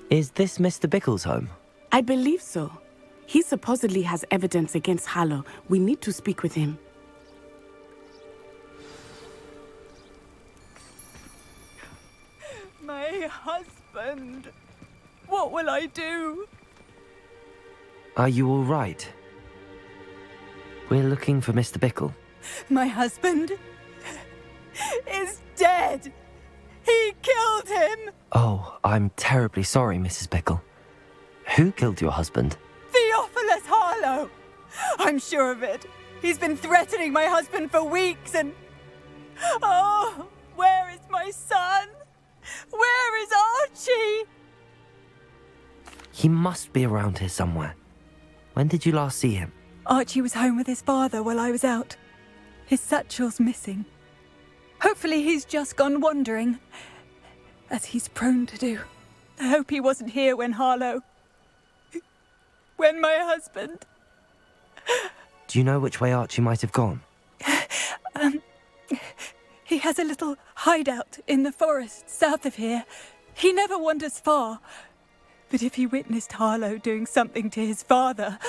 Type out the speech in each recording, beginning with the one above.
Is this Mr. Bickle's home? I believe so. He supposedly has evidence against Harlow. We need to speak with him. My husband. What will I do? Are you all right? We're looking for Mr. Bickle. My husband is dead. He killed him. Oh, I'm terribly sorry, Mrs. Bickle. Who killed your husband? Theophilus Harlow. I'm sure of it. He's been threatening my husband for weeks and... Oh, where is my son? Where is Archie? He must be around here somewhere. When did you last see him? Archie was home with his father while I was out. His satchel's missing. Hopefully he's just gone wandering, as he's prone to do. I hope he wasn't here when Harlow... when my husband... Do you know which way Archie might have gone? He has a little hideout in the forest south of here. He never wanders far. But if he witnessed Harlow doing something to his father,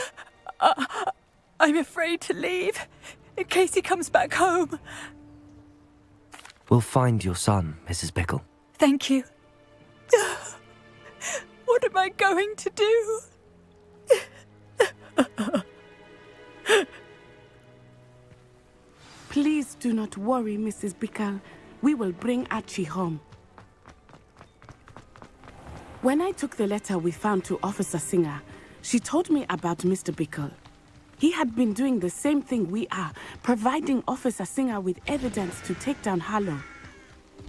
I'm afraid to leave, in case he comes back home. We'll find your son, Mrs. Bickle. Thank you. What am I going to do? Please do not worry, Mrs. Bickle. We will bring Archie home. When I took the letter we found to Officer Singer, she told me about Mr. Bickle. He had been doing the same thing we are, providing Officer Singer with evidence to take down Harlow.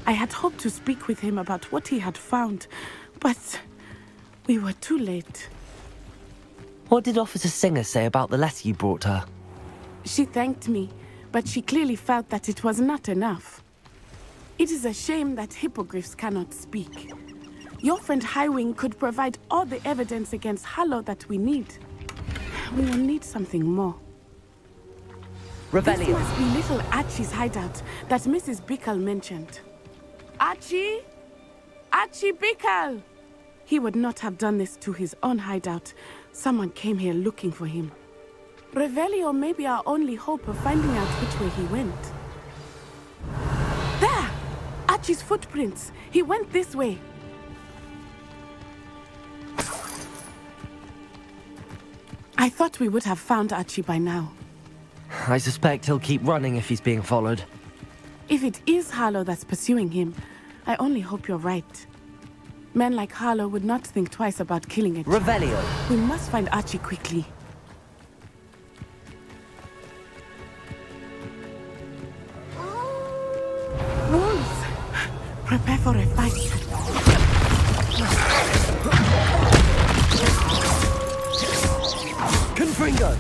I had hoped to speak with him about what he had found, but we were too late. What did Officer Singer say about the letter you brought her? She thanked me, but she clearly felt that it was not enough. It is a shame that hippogriffs cannot speak. Your friend Highwing could provide all the evidence against Harlow that we need. We will need something more. Revelio. This must be little Archie's hideout that Mrs. Bickle mentioned. Archie? Archie Bickle! He would not have done this to his own hideout. Someone came here looking for him. Revelio may be our only hope of finding out which way he went. There! Archie's footprints. He went this way. I thought we would have found Archie by now. I suspect he'll keep running if he's being followed. If it is Harlow that's pursuing him, I only hope you're right. Men like Harlow would not think twice about killing a child. Revelio. We must find Archie quickly. Wolves! Prepare for a fight. Confringo!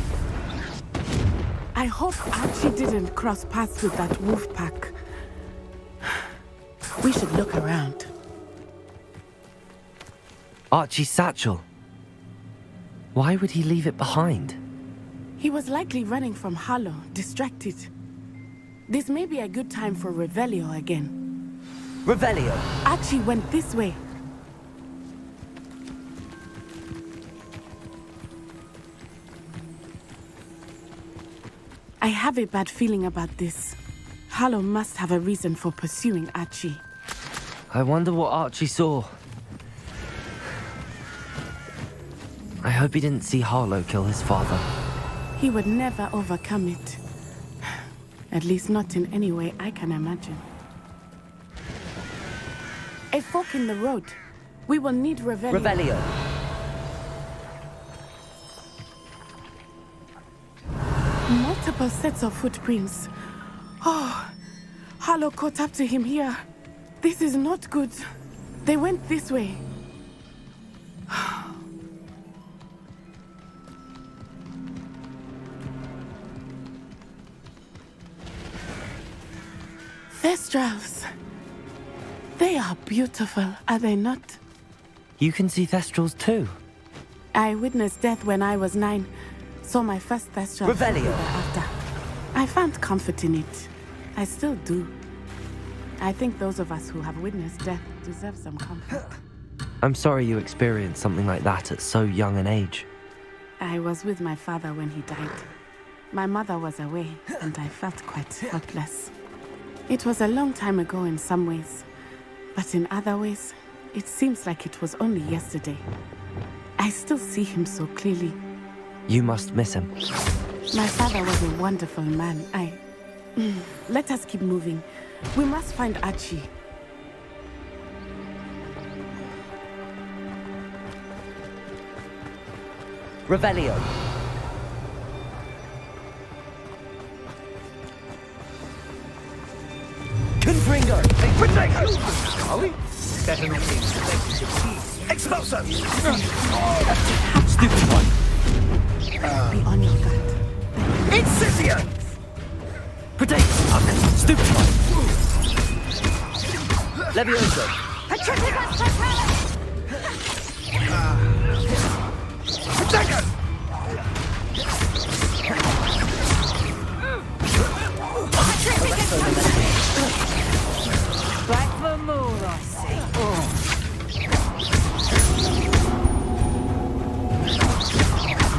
I hope Archie didn't cross paths with that wolf pack. We should look around. Archie's satchel. Why would he leave it behind? He was likely running from Harlow, distracted. This may be a good time for Revelio again. Revelio! Archie went this way. I have a bad feeling about this. Harlow must have a reason for pursuing Archie. I wonder what Archie saw. I hope he didn't see Harlow kill his father. He would never overcome it. At least not in any way I can imagine. A fork in the road. We will need Revelio. Revelio. Multiple sets of footprints. Oh, Harlow caught up to him here. This is not good. They went this way. Thestrals. They are beautiful, are they not? You can see Thestrals too. I witnessed death when I was 9. Saw my first Thestral Revelio. after. I found comfort in it. I still do. I think those of us who have witnessed death deserve some comfort. I'm sorry you experienced something like that at so young an age. I was with my father when he died. My mother was away, and I felt quite helpless. It was a long time ago in some ways, but in other ways, it seems like it was only yesterday. I still see him so clearly. You must miss him. My father was a wonderful man. Let us keep moving. We must find Archie. Revelio. Confringo. Charlie? Better not be expected to peace. Expulso! Stupid one. Be on your guard. Incisio! Protect. Stupid one. Levioso. Protego! Back for more, I see.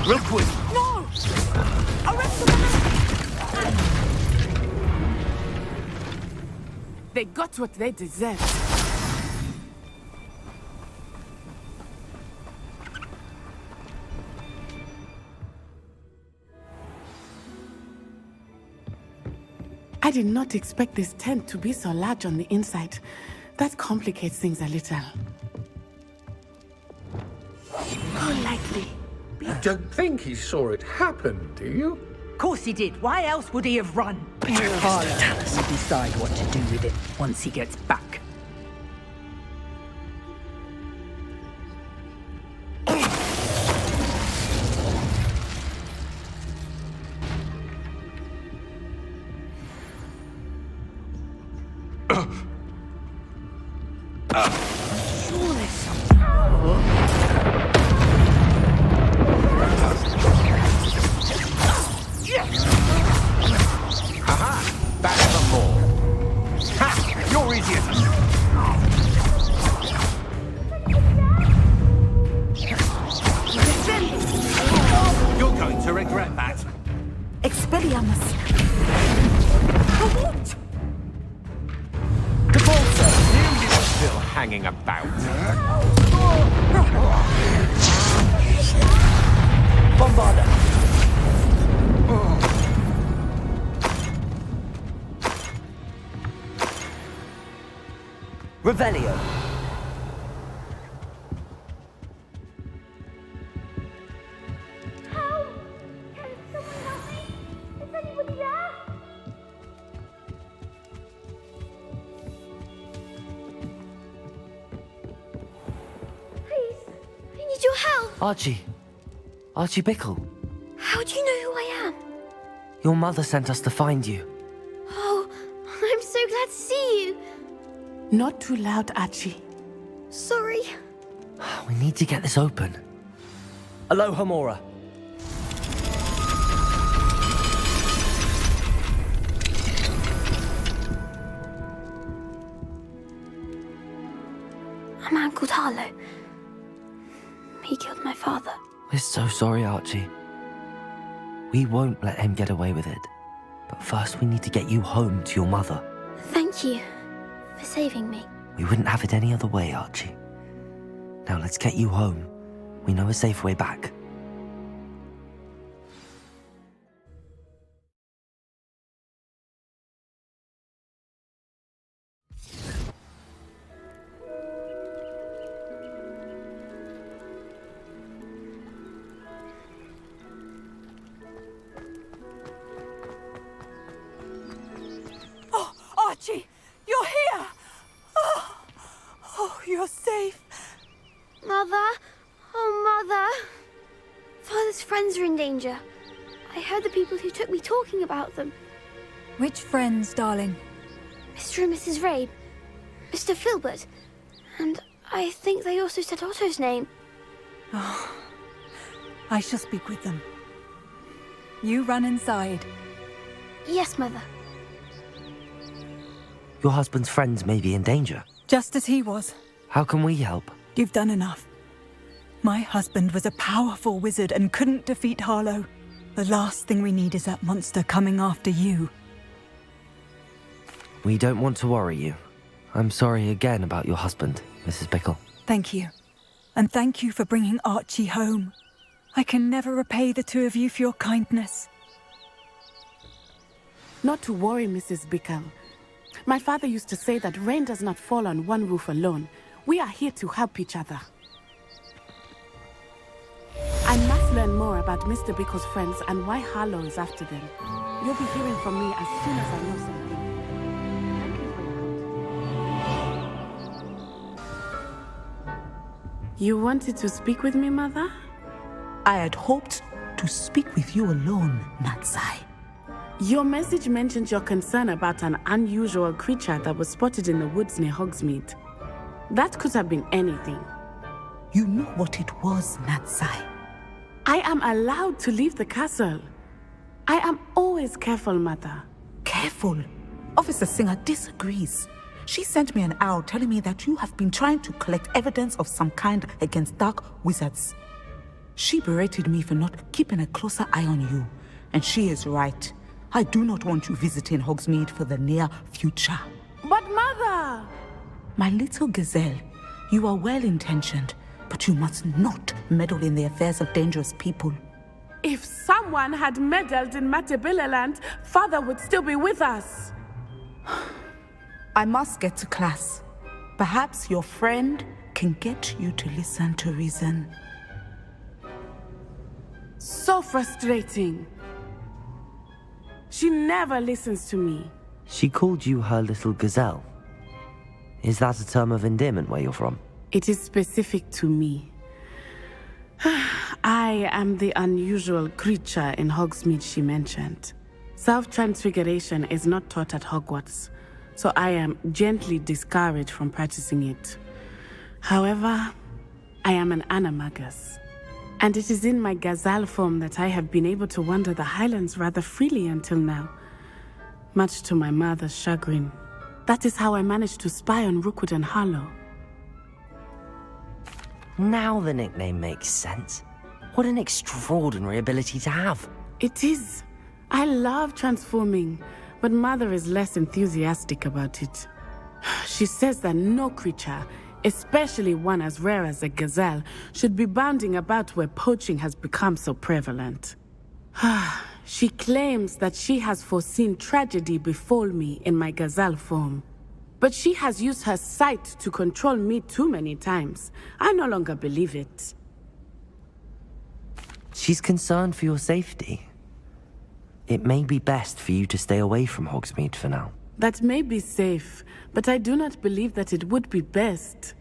Real quick. No! Arrest them! They got what they deserved. I did not expect this tent to be so large on the inside. That complicates things a little. More likely. You don't think he saw it happen, do you? Of course he did. Why else would he have run? Harlow will decide what to do with it once he gets back. Surely something. Aha! Back for more. Ha! You're easier to You're going to regret that. Expelliarmus. What? You were still hanging about. Bombarda. Revelio. Help! Can someone help me? Is anybody there? Please, I need your help. Archie Bickle. How do you know who I am? Your mother sent us to find you. Oh, I'm so glad to see you. Not too loud, Archie. Sorry. We need to get this open. Aloha Mora. A man called Harlow. He killed my father. We're so sorry, Archie. We won't let him get away with it. But first we need to get you home to your mother. Thank you for saving me. We wouldn't have it any other way, Archie. Now let's get you home. We know a safe way back. Oh, Archie, you're here! Oh, you're safe. Mother? Oh, Mother. Father's friends are in danger. I heard the people who took me talking about them. Which friends, darling? Mr. and Mrs. Rabe, Mr. Filbert, and I think they also said Otto's name. Oh, I shall speak with them. You run inside. Yes, Mother. Your husband's friends may be in danger. Just as he was. How can we help? You've done enough. My husband was a powerful wizard and couldn't defeat Harlow. The last thing we need is that monster coming after you. We don't want to worry you. I'm sorry again about your husband, Mrs. Bickle. Thank you. And thank you for bringing Archie home. I can never repay the two of you for your kindness. Not to worry, Mrs. Bickle. My father used to say that rain does not fall on one roof alone. We are here to help each other. I must learn more about Mr. Bickle's friends and why Harlow is after them. You'll be hearing from me as soon as I know something. Thank you for your help. You wanted to speak with me, Mother? I had hoped to speak with you alone, Natsai. Your message mentioned your concern about an unusual creature that was spotted in the woods near Hogsmeade. That could have been anything. You know what it was, Natsai. I am allowed to leave the castle. I am always careful, Mother. Careful. Officer Singer disagrees. She sent me an owl telling me that you have been trying to collect evidence of some kind against dark wizards. She berated me for not keeping a closer eye on you. And she is right. I do not want you visiting Hogsmeade for the near future. But Mother! My little gazelle, you are well-intentioned, but you must not meddle in the affairs of dangerous people. If someone had meddled in Matabeleland, Father would still be with us. I must get to class. Perhaps your friend can get you to listen to reason. So frustrating. She never listens to me. She called you her little gazelle. Is that a term of endearment where you're from? It is specific to me. I am the unusual creature in Hogsmeade she mentioned. Self-transfiguration is not taught at Hogwarts, so I am gently discouraged from practicing it. However, I am an animagus, and it is in my gazelle form that I have been able to wander the Highlands rather freely until now, much to my mother's chagrin. That is how I managed to spy on Rookwood and Harlow. Now the nickname makes sense. What an extraordinary ability to have. It is. I love transforming, but Mother is less enthusiastic about it. She says that no creature, especially one as rare as a gazelle, should be bounding about where poaching has become so prevalent. She claims that she has foreseen tragedy befall me in my gazelle form. But she has used her sight to control me too many times. I no longer believe it. She's concerned for your safety. It may be best for you to stay away from Hogsmeade for now. That may be safe, but I do not believe that it would be best.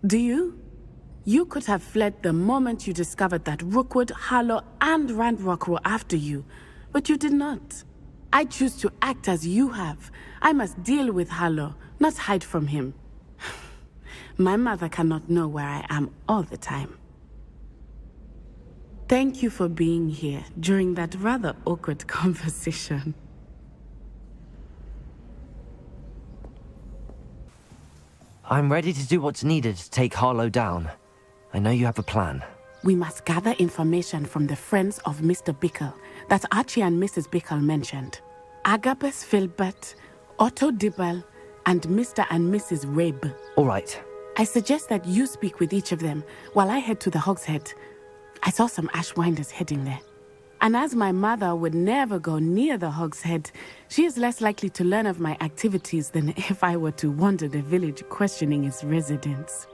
Do you? You could have fled the moment you discovered that Rookwood, Harlow, and Ranrock were after you, but you did not. I choose to act as you have. I must deal with Harlow, not hide from him. My mother cannot know where I am all the time. Thank you for being here during that rather awkward conversation. I'm ready to do what's needed to take Harlow down. I know you have a plan. We must gather information from the friends of Mr. Bickle that Archie and Mrs. Bickle mentioned. Agabus Filbert, Otto Dibble, and Mr. and Mrs. Rabe. All right. I suggest that you speak with each of them while I head to the Hogshead. I saw some Ashwinders heading there. And as my mother would never go near the Hogshead, she is less likely to learn of my activities than if I were to wander the village questioning its residents.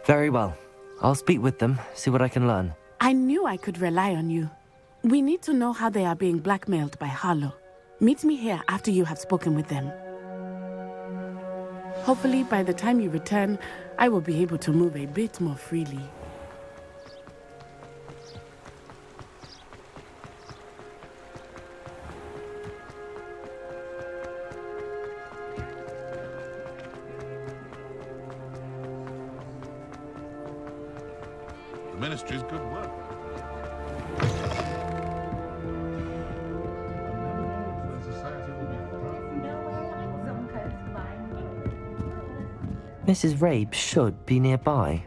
Very well. I'll speak with them, see what I can learn. I knew I could rely on you. We need to know how they are being blackmailed by Harlow. Meet me here after you have spoken with them. Hopefully, by the time you return, I will be able to move a bit more freely. The Ministry's good work. Mrs. Rabe should be nearby.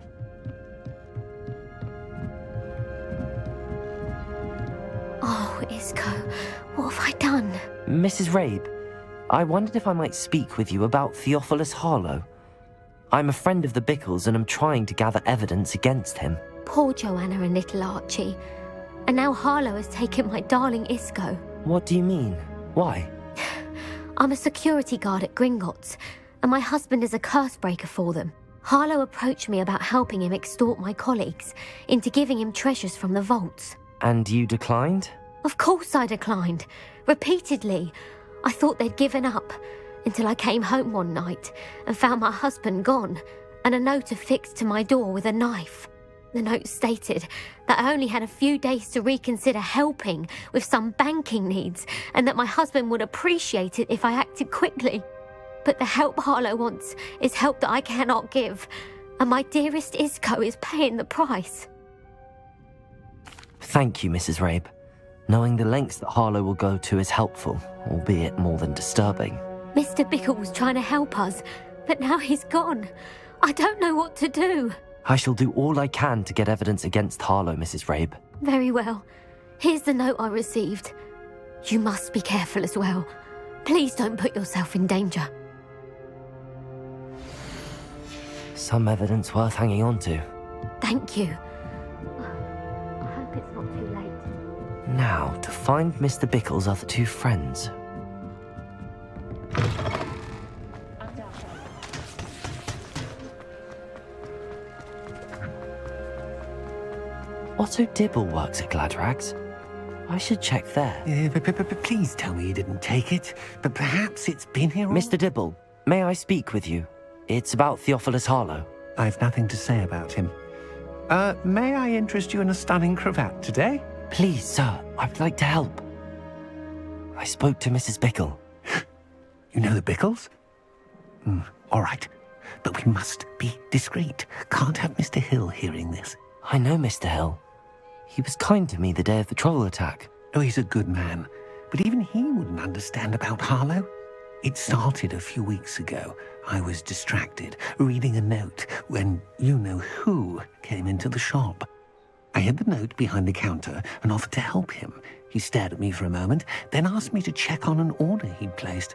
Oh, Isco, what have I done? Mrs. Rabe, I wondered if I might speak with you about Theophilus Harlow. I'm a friend of the Bickles and I'm trying to gather evidence against him. Poor Joanna and little Archie. And now Harlow has taken my darling Isco. What do you mean? Why? I'm a security guard at Gringotts, and my husband is a curse breaker for them. Harlow approached me about helping him extort my colleagues into giving him treasures from the vaults. And you declined? Of course I declined. Repeatedly. I thought they'd given up, until I came home one night and found my husband gone, and a note affixed to my door with a knife. The note stated that I only had a few days to reconsider helping with some banking needs, and that my husband would appreciate it if I acted quickly. But the help Harlow wants is help that I cannot give, and my dearest Isco is paying the price. Thank you, Mrs. Rabe. Knowing the lengths that Harlow will go to is helpful, albeit more than disturbing. Mr. Bickle was trying to help us, but now he's gone. I don't know what to do. I shall do all I can to get evidence against Harlow, Mrs. Rabe. Very well. Here's the note I received. You must be careful as well. Please don't put yourself in danger. Some evidence worth hanging on to. Thank you. I hope it's not too late. Now, to find Mr. Bickle's other two friends. Otto Dibble works at Gladrags. I should check there. Please tell me you didn't take it. But perhaps it's been here all... Mr. Dibble, may I speak with you? It's about Theophilus Harlow. I've nothing to say about him. May I interest you in a stunning cravat today? Please, sir, I'd like to help. I spoke to Mrs. Bickle. You know the Bickles? All right. But we must be discreet. Can't have Mr. Hill hearing this. I know Mr. Hill. He was kind to me the day of the troll attack. Oh, he's a good man. But even he wouldn't understand about Harlow. It started a few weeks ago. I was distracted, reading a note, when you-know-who came into the shop. I hid the note behind the counter and offered to help him. He stared at me for a moment, then asked me to check on an order he'd placed.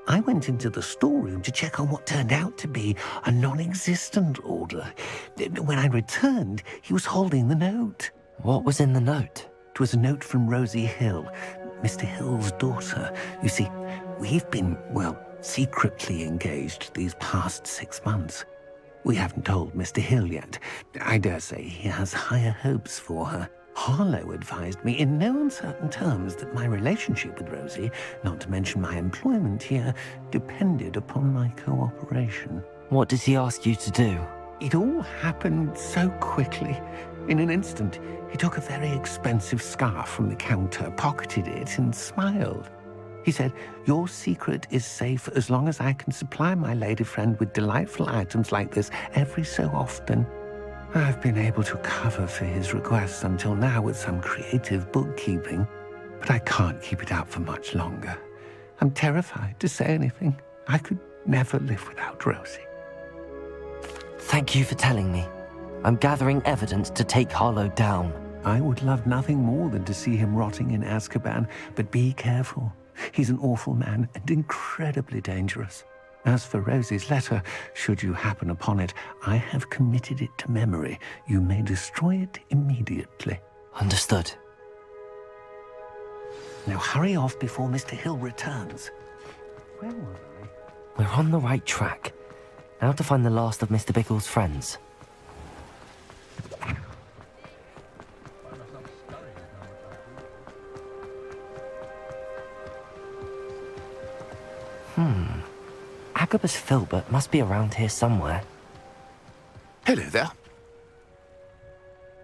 I went into the storeroom to check on what turned out to be a non-existent order. When I returned, he was holding the note. What was in the note? It was a note from Rosie Hill, Mr. Hill's daughter. You see, we've been, secretly engaged these past 6 months. We haven't told Mr. Hill yet. I dare say he has higher hopes for her. Harlow advised me in no uncertain terms that my relationship with Rosie, not to mention my employment here, depended upon my cooperation. What does he ask you to do? It all happened so quickly. In an instant, he took a very expensive scarf from the counter, pocketed it, and smiled. He said, "Your secret is safe as long as I can supply my lady friend with delightful items like this every so often." I've been able to cover for his requests until now with some creative bookkeeping, but I can't keep it up for much longer. I'm terrified to say anything. I could never live without Rosie. Thank you for telling me. I'm gathering evidence to take Harlow down. I would love nothing more than to see him rotting in Azkaban, but be careful. He's an awful man and incredibly dangerous. As for Rosie's letter, should you happen upon it, I have committed it to memory. You may destroy it immediately. Understood. Now hurry off before Mr. Hill returns. Where was I? We're on the right track. Now to find the last of Mr. Bickle's friends. Agabus Filbert must be around here somewhere. Hello there.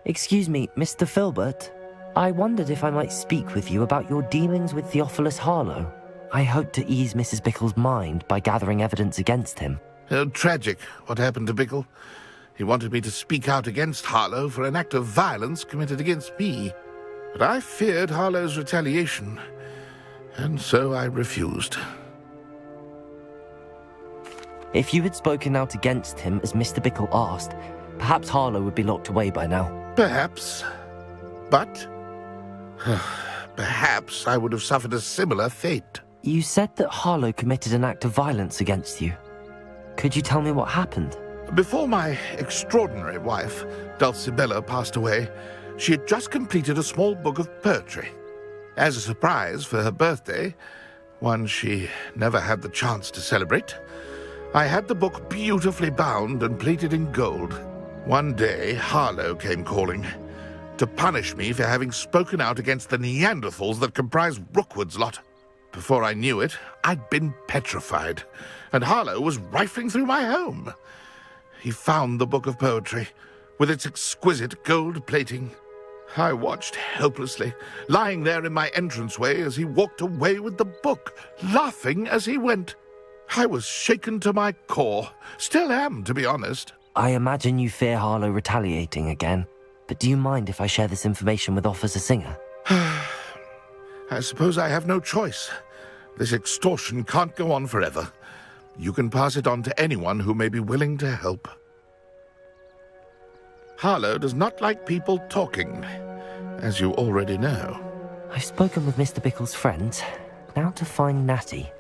Excuse me, Mr. Filbert. I wondered if I might speak with you about your dealings with Theophilus Harlow. I hope to ease Mrs. Bickle's mind by gathering evidence against him. Tragic, what happened to Bickle. He wanted me to speak out against Harlow for an act of violence committed against me. But I feared Harlow's retaliation, and so I refused. If you had spoken out against him as Mr. Bickle asked, perhaps Harlow would be locked away by now. Perhaps. But perhaps I would have suffered a similar fate. You said that Harlow committed an act of violence against you. Could you tell me what happened? Before my extraordinary wife, Dulcibella, passed away, she had just completed a small book of poetry. As a surprise for her birthday, one she never had the chance to celebrate, I had the book beautifully bound and plated in gold. One day, Harlow came calling to punish me for having spoken out against the Neanderthals that comprise Rookwood's lot. Before I knew it, I'd been petrified, and Harlow was rifling through my home. He found the book of poetry, with its exquisite gold plating. I watched helplessly, lying there in my entranceway as he walked away with the book, laughing as he went. I was shaken to my core. Still am, to be honest. I imagine you fear Harlow retaliating again, but do you mind if I share this information with Officer Singer? I suppose I have no choice. This extortion can't go on forever. You can pass it on to anyone who may be willing to help. Harlow does not like people talking, as you already know. I've spoken with Mr. Bickle's friends. Now to find Natty.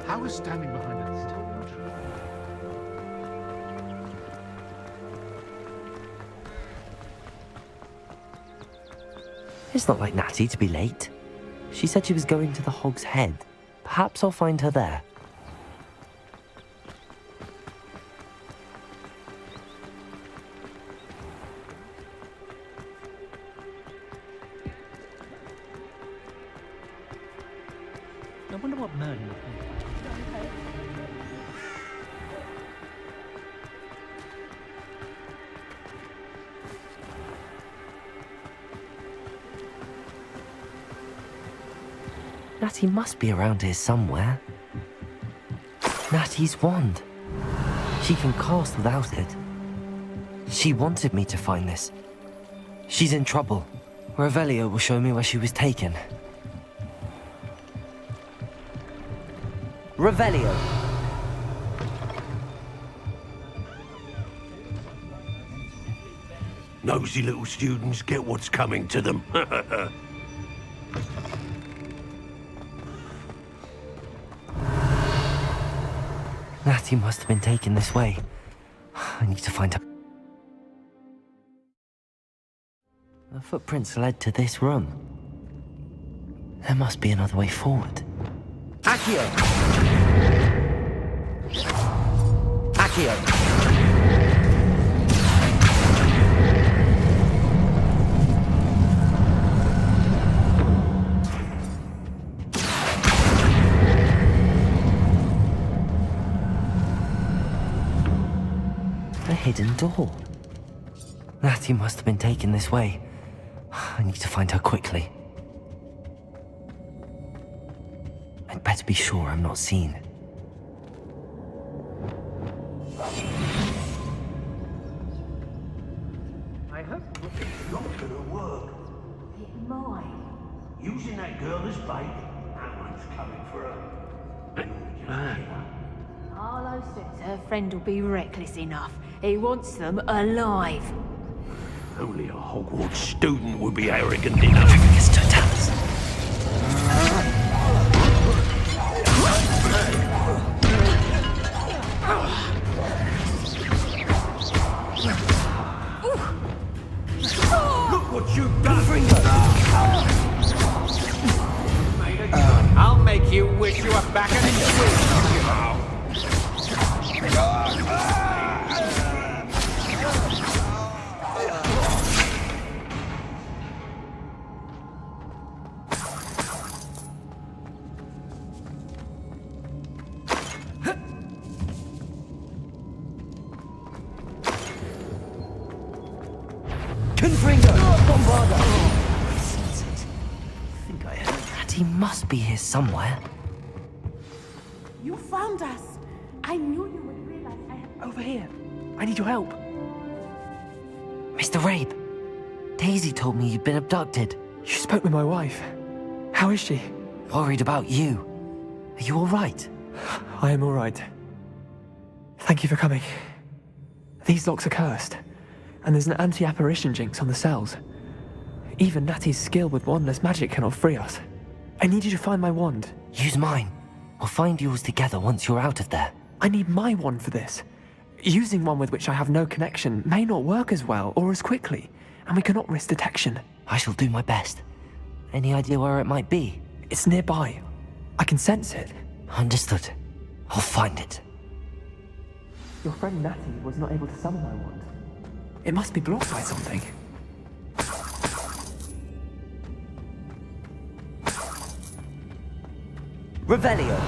How is standing behind a stage? It's not like Natty to be late. She said she was going to the Hog's Head. Perhaps I'll find her there. I wonder what Merlin would think. Natty must be around here somewhere. Natty's wand. She can cast without it. She wanted me to find this. She's in trouble. Revelio will show me where she was taken. Revelio! Nosy little students get what's coming to them. Natty must have been taken this way. I need to find her. The footprints led to this room. There must be another way forward. Accio! Accio! A hidden door. Natty must have been taken this way. I need to find her quickly. I'd better be sure I'm not seen. I hope It's not gonna work. It might. Using that girl as bait, that one's coming for her. Harlow says her friend will be reckless enough. He wants them alive. Only a Hogwarts student would be arrogant enough. Look what you've done! I'll make you wish you were back in the street, you know. He must be here somewhere. You found us. I knew you would realize I had... Over here. I need your help. Mr. Rabe, Daisy told me you'd been abducted. You spoke with my wife. How is she? Worried about you. Are you all right? I am all right. Thank you for coming. These locks are cursed, and there's an anti-apparition jinx on the cells. Even Natty's skill with wandless magic cannot free us. I need you to find my wand. Use mine. We'll find yours together once you're out of there. I need my wand for this. Using one with which I have no connection may not work as well or as quickly, and we cannot risk detection. I shall do my best. Any idea where it might be? It's nearby. I can sense it. Understood. I'll find it. Your friend Natty was not able to summon my wand. It must be blocked by something. Revelio.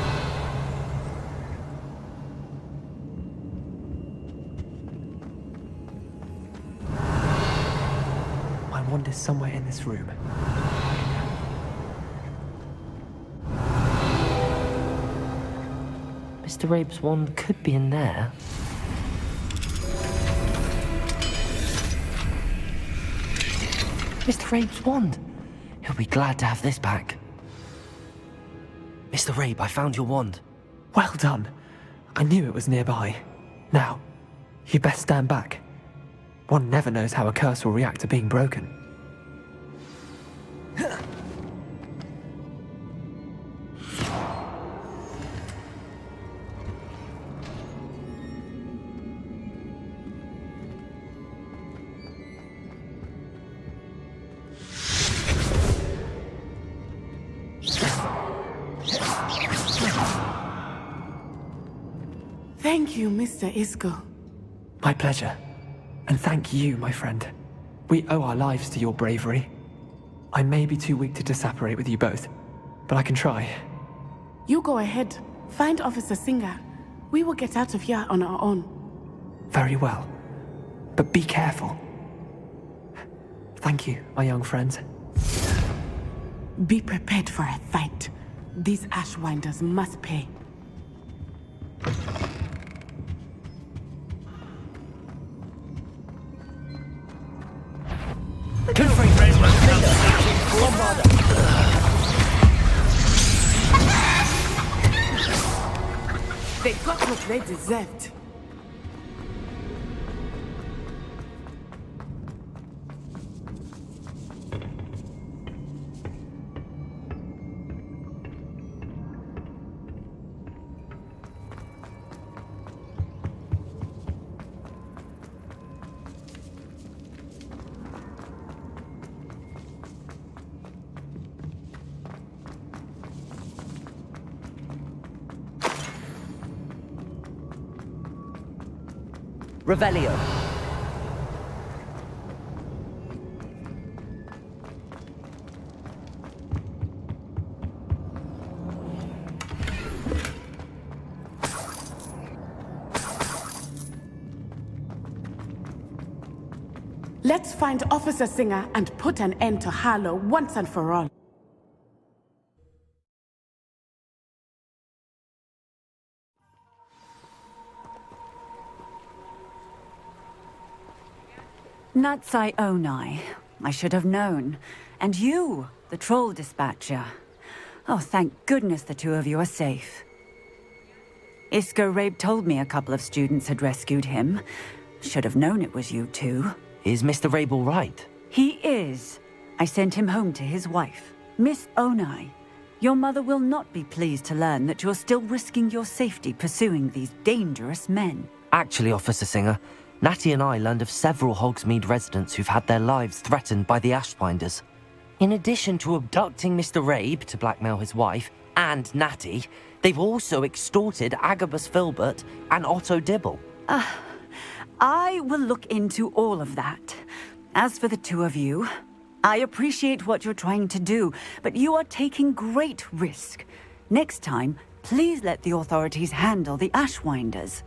My wand is somewhere in this room. Mr. Rabe's wand could be in there. Mr. Rabe's wand! He'll be glad to have this back. Mr. Rabe, I found your wand. Well done. I knew it was nearby. Now, you best stand back. One never knows how a curse will react to being broken. Thank you, Mr. Isco. My pleasure. And thank you, my friend. We owe our lives to your bravery. I may be too weak to disapparate with you both, but I can try. You go ahead. Find Officer Singer. We will get out of here on our own. Very well. But be careful. Thank you, my young friends. Be prepared for a fight. These Ashwinders must pay. They got what they deserved. Revelio. Let's find Officer Singer and put an end to Harlow once and for all. Natsai Onai. I should have known. And you, the troll dispatcher. Oh, thank goodness the two of you are safe. Isco Rabe told me a couple of students had rescued him. Should have known it was you two. Is Mr. Rabe all right? He is. I sent him home to his wife, Miss Onai. Your mother will not be pleased to learn that you're still risking your safety pursuing these dangerous men. Actually, Officer Singer, Natty and I learned of several Hogsmeade residents who've had their lives threatened by the Ashwinders. In addition to abducting Mr. Rabe to blackmail his wife and Natty, they've also extorted Agabus Filbert and Otto Dibble. I will look into all of that. As for the two of you, I appreciate what you're trying to do, but you are taking great risk. Next time, please let the authorities handle the Ashwinders.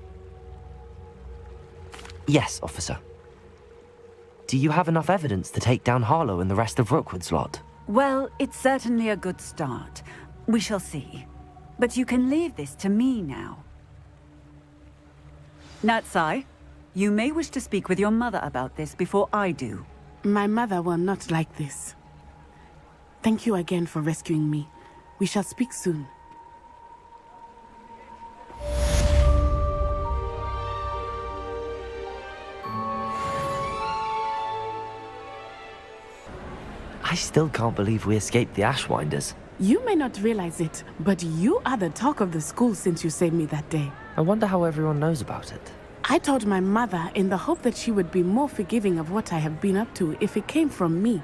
Yes, officer. Do you have enough evidence to take down Harlow and the rest of Rookwood's lot? Well, it's certainly a good start. We shall see. But you can leave this to me now. Natsai, you may wish to speak with your mother about this before I do. My mother will not like this. Thank you again for rescuing me. We shall speak soon. I still can't believe we escaped the Ashwinders. You may not realize it, but you are the talk of the school since you saved me that day. I wonder how everyone knows about it. I told my mother in the hope that she would be more forgiving of what I have been up to if it came from me.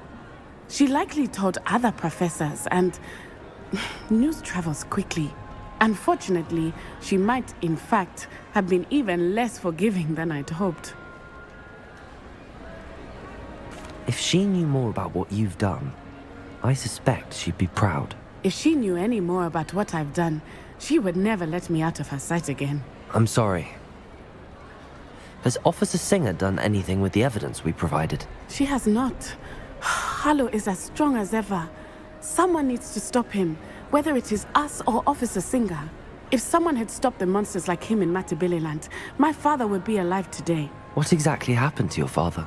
She likely told other professors, and news travels quickly. Unfortunately, she might, in fact, have been even less forgiving than I'd hoped. If she knew more about what you've done, I suspect she'd be proud. If she knew any more about what I've done, she would never let me out of her sight again. I'm sorry. Has Officer Singer done anything with the evidence we provided? She has not. Harlow is as strong as ever. Someone needs to stop him, whether it is us or Officer Singer. If someone had stopped the monsters like him in Matabeleland, my father would be alive today. What exactly happened to your father?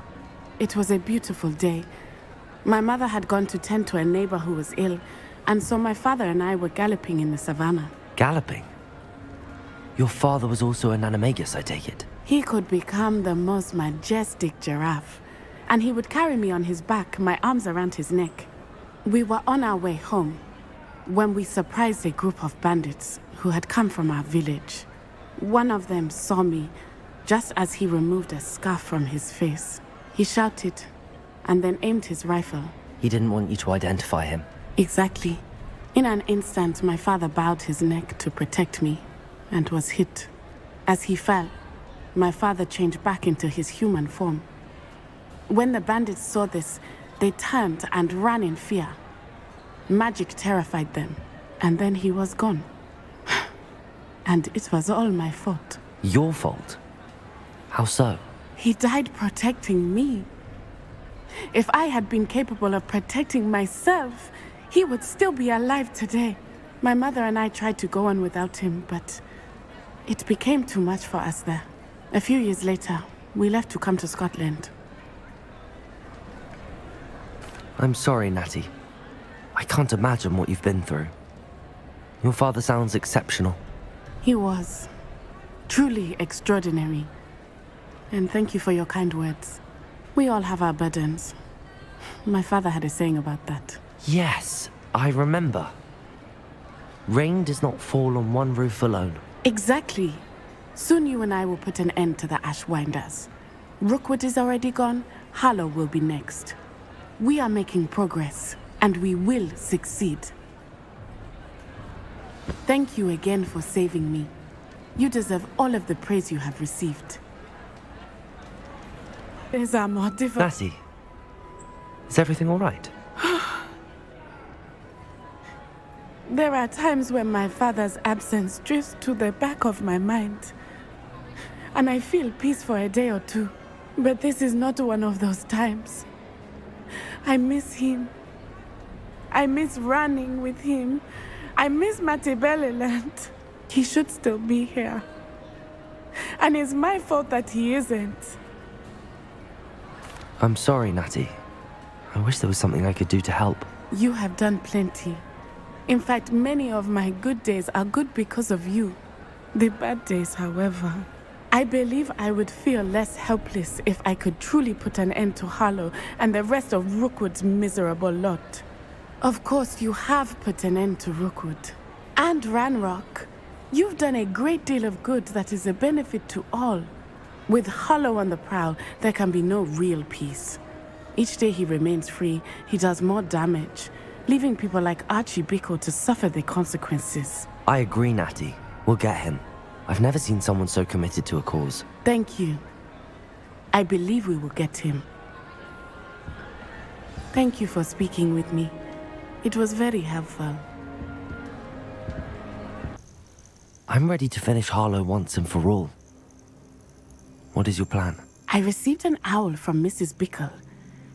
It was a beautiful day. My mother had gone to tend to a neighbor who was ill, and so my father and I were galloping in the savannah. Galloping? Your father was also an animagus, I take it? He could become the most majestic giraffe, and he would carry me on his back, my arms around his neck. We were on our way home when we surprised a group of bandits who had come from our village. One of them saw me just as he removed a scarf from his face. He shouted and then aimed his rifle. He didn't want you to identify him. Exactly. In an instant, my father bowed his neck to protect me and was hit. As he fell, my father changed back into his human form. When the bandits saw this, they turned and ran in fear. Magic terrified them, and then he was gone. And it was all my fault. Your fault? How so? He died protecting me. If I had been capable of protecting myself, he would still be alive today. My mother and I tried to go on without him, but it became too much for us there. A few years later, we left to come to Scotland. I'm sorry, Natty. I can't imagine what you've been through. Your father sounds exceptional. He was. Truly extraordinary. And thank you for your kind words. We all have our burdens. My father had a saying about that. Yes, I remember. Rain does not fall on one roof alone. Exactly. Soon you and I will put an end to the Ashwinders. Rookwood is already gone. Harlow will be next. We are making progress, and we will succeed. Thank you again for saving me. You deserve all of the praise you have received. Is our more difficult? Natty, is everything all right? There are times when my father's absence drifts to the back of my mind, and I feel peace for a day or two. But this is not one of those times. I miss him. I miss running with him. I miss Matabeleland. He should still be here. And it's my fault that he isn't. I'm sorry, Natty. I wish there was something I could do to help. You have done plenty. In fact, many of my good days are good because of you. The bad days, however, I believe I would feel less helpless if I could truly put an end to Harlow and the rest of Rookwood's miserable lot. Of course, you have put an end to Rookwood. And Ranrock. You've done a great deal of good that is a benefit to all. With Harlow on the prowl, there can be no real peace. Each day he remains free, he does more damage, leaving people like Archie Bickle to suffer the consequences. I agree, Natty. We'll get him. I've never seen someone so committed to a cause. Thank you. I believe we will get him. Thank you for speaking with me. It was very helpful. I'm ready to finish Harlow once and for all. What is your plan? I received an owl from Mrs. Bickle.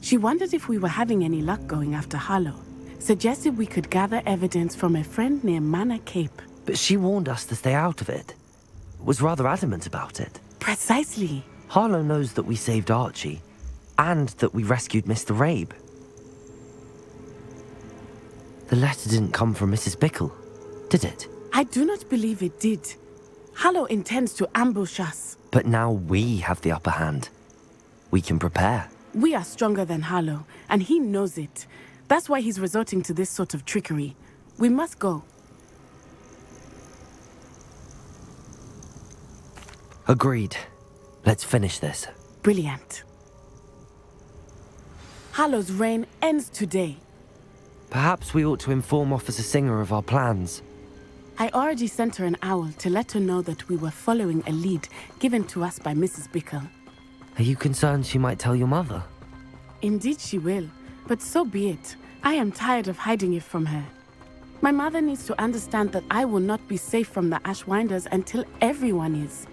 She wondered if we were having any luck going after Harlow. Suggested we could gather evidence from a friend near Manor Cape. But she warned us to stay out of it. Was rather adamant about it. Precisely. Harlow knows that we saved Archie, and that we rescued Mr. Rabe. The letter didn't come from Mrs. Bickle, did it? I do not believe it did. Harlow intends to ambush us. But now we have the upper hand. We can prepare. We are stronger than Harlow, and he knows it. That's why he's resorting to this sort of trickery. We must go. Agreed. Let's finish this. Brilliant. Harlow's reign ends today. Perhaps we ought to inform Officer Singer of our plans. I already sent her an owl to let her know that we were following a lead given to us by Mrs. Bickle. Are you concerned she might tell your mother? Indeed she will, but so be it. I am tired of hiding it from her. My mother needs to understand that I will not be safe from the Ashwinders until everyone is.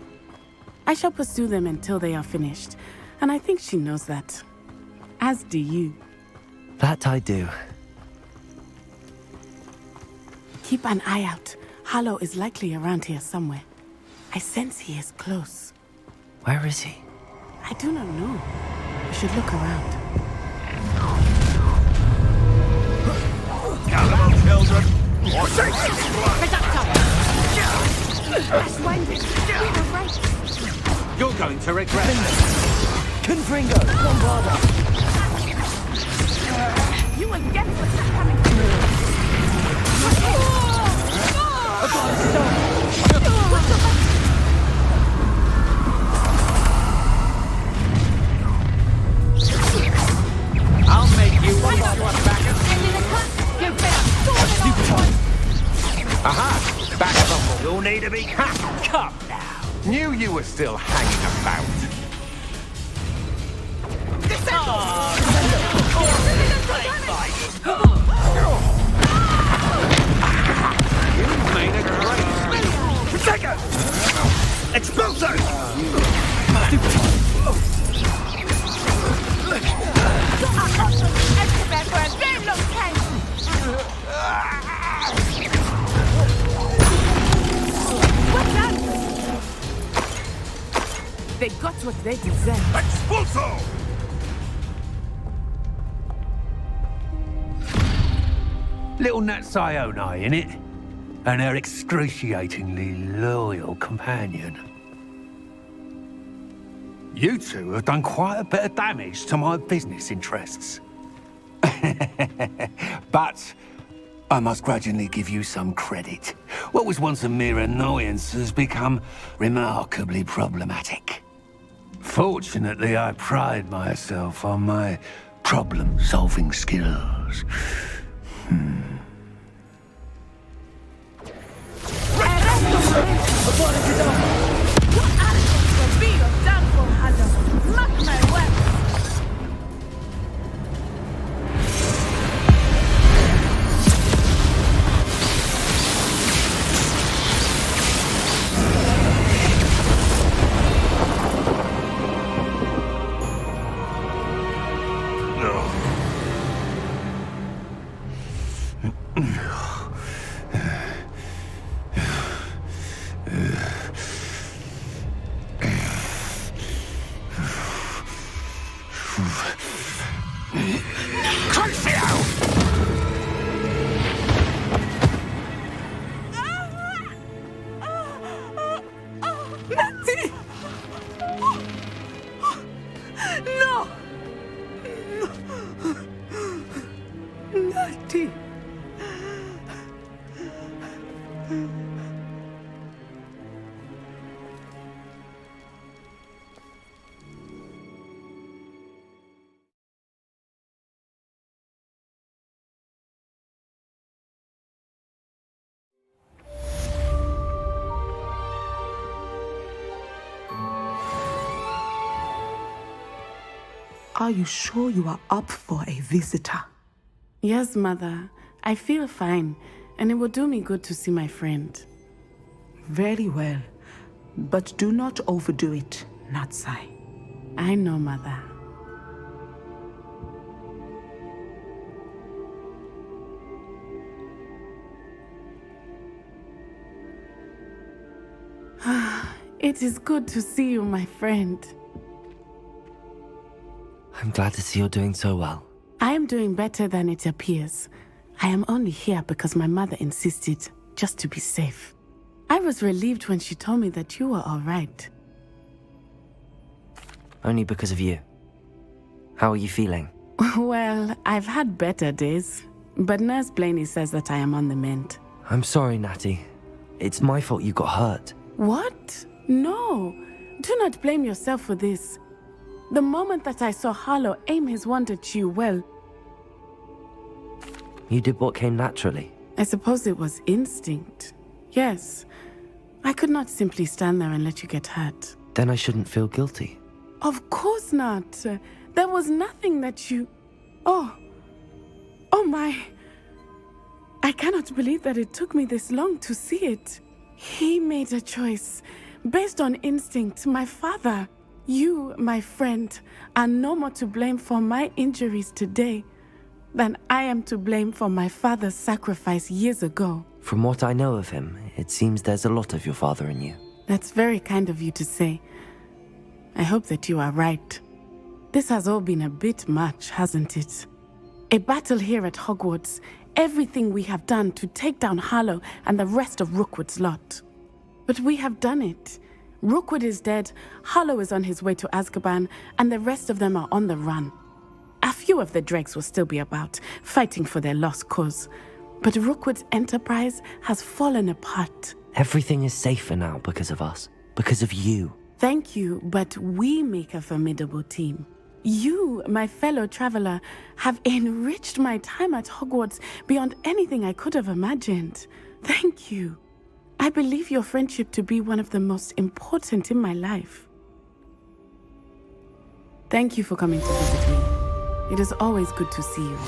I shall pursue them until they are finished, and I think she knows that. As do you. That I do. Keep an eye out. Harlow is likely around here somewhere. I sense he is close. Where is he? I do not know. We should look around. Come on, children! You're going to regret this. Confringo! Bombarda! You will get what's coming to you! I'll make you one more back. Aha! Back bumble. You'll need to be cut. Come now. Knew you were still hanging about. You made a great Protego! Expulso! They got what they deserve. Expulso! Little Natsai Onai, innit? And her excruciatingly loyal companion. You two have done quite a bit of damage to my business interests. But I must grudgingly give you some credit. What was once a mere annoyance has become remarkably problematic. Fortunately, I pride myself on my problem-solving skills. Are you sure you are up for a visitor? Yes, Mother. I feel fine, and it will do me good to see my friend. Very well. But do not overdo it, Natsai. I know, Mother. It is good to see you, my friend. I'm glad to see you're doing so well. I am doing better than it appears. I am only here because my mother insisted, just to be safe. I was relieved when she told me that you were all right. Only because of you. How are you feeling? Well, I've had better days, but Nurse Blaney says that I am on the mend. I'm sorry, Natty. It's my fault you got hurt. What? No. Do not blame yourself for this. The moment that I saw Harlow aim his wand at you, well... You did what came naturally. I suppose it was instinct. Yes. I could not simply stand there and let you get hurt. Then I shouldn't feel guilty. Of course not. There was nothing that you... Oh my... I cannot believe that it took me this long to see it. He made a choice. Based on instinct, my father. You, my friend, are no more to blame for my injuries today than I am to blame for my father's sacrifice years ago. From what I know of him, it seems there's a lot of your father in you. That's very kind of you to say. I hope that you are right. This has all been a bit much, hasn't it? A battle here at Hogwarts, everything we have done to take down Harlow and the rest of Rookwood's lot. But we have done it. Rookwood is dead, Harlow is on his way to Azkaban, and the rest of them are on the run. A few of the dregs will still be about, fighting for their lost cause. But Rookwood's enterprise has fallen apart. Everything is safer now because of us. Because of you. Thank you, but we make a formidable team. You, my fellow traveler, have enriched my time at Hogwarts beyond anything I could have imagined. Thank you. I believe your friendship to be one of the most important in my life. Thank you for coming to visit me. It is always good to see you.